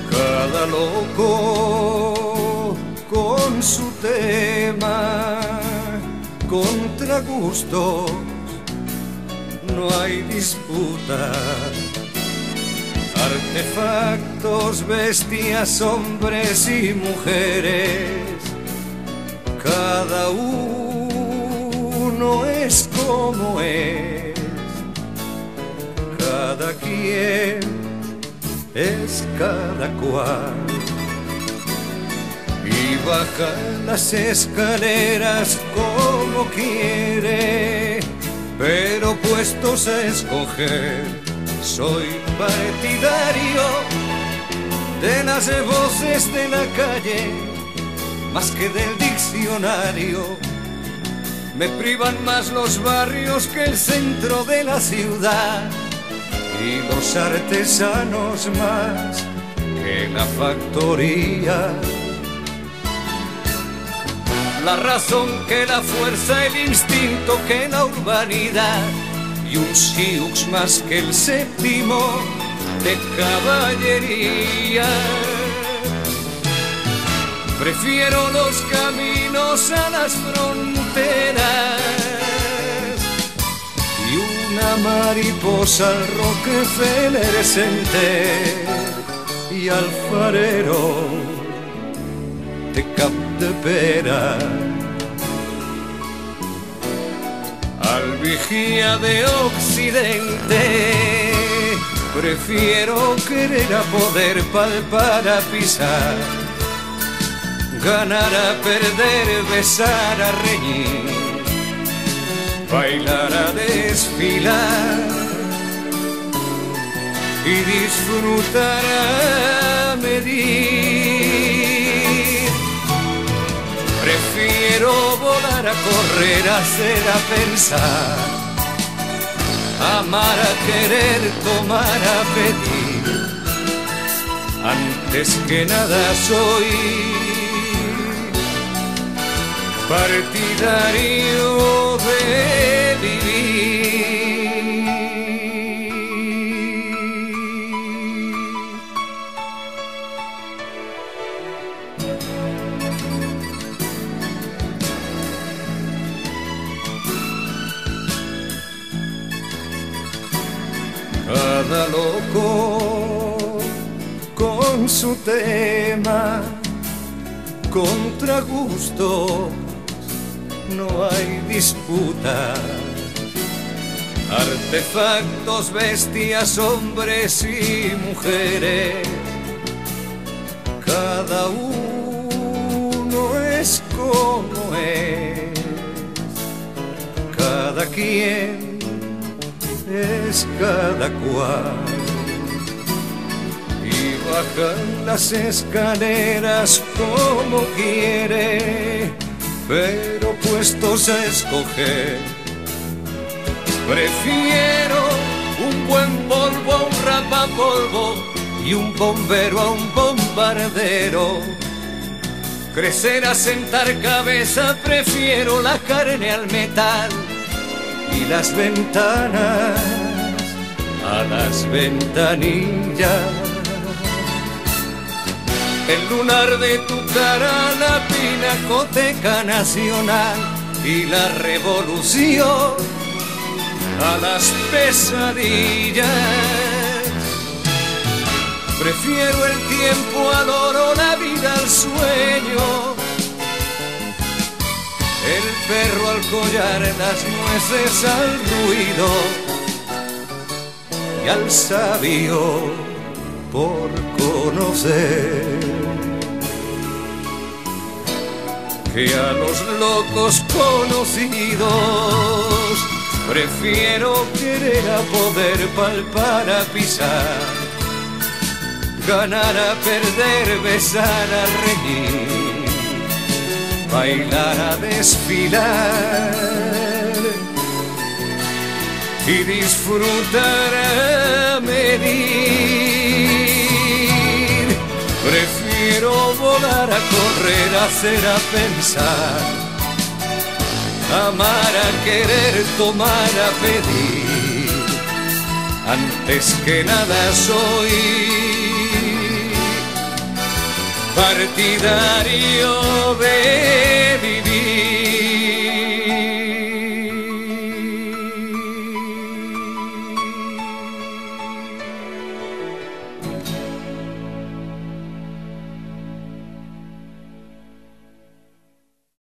Cada loco con su tema, contra gustos no hay disputa. Artefactos, bestias, hombres y mujeres, cada uno es como es, cada quien es cada cual, y baja las escaleras como quiere, pero puestos a escoger, soy partidario de las voces de la calle más que del diccionario. Me privan más los barrios que el centro de la ciudad, y los artesanos más que la factoría. La razón que la fuerza, el instinto que la urbanidad, y un siux más que el séptimo de caballería. Prefiero los caminos a las fronteras y una mariposa al Rockefeller Center y al farero de Capdepera, al vigía de Occidente. Prefiero querer a poder, palpar a pisar, ganar a perder, besar a reñir, bailar a desfilar y disfrutar a medir. Prefiero volar a correr, a hacer, a pensar, amar a querer, tomar a pedir. Antes que nada soy partidario de vivir. Cada loco con su tema, contra gusto no hay disputa. Artefactos, bestias, hombres y mujeres, cada uno es como es, cada quien es cada cual, y bajan las escaleras como quiere, pero puestos a escoger, prefiero un buen polvo a un rapapolvo y un bombero a un bombardero. Crecer a sentar cabeza, prefiero la carne al metal y las ventanas a las ventanillas. El lunar de tu cara, la pinacoteca nacional y la revolución a las pesadillas. Prefiero el tiempo al oro, la vida al sueño, el perro al collar, las nueces al ruido y al sabio por conocer, que a los locos conocidos. Prefiero querer a poder, palpar a pisar, ganar a perder, besar a reír, bailar a desfilar y disfrutar a medir. quiero volar, a correr, a hacer, a pensar, amar, a querer, tomar, a pedir. Antes que nada soy partidario de vivir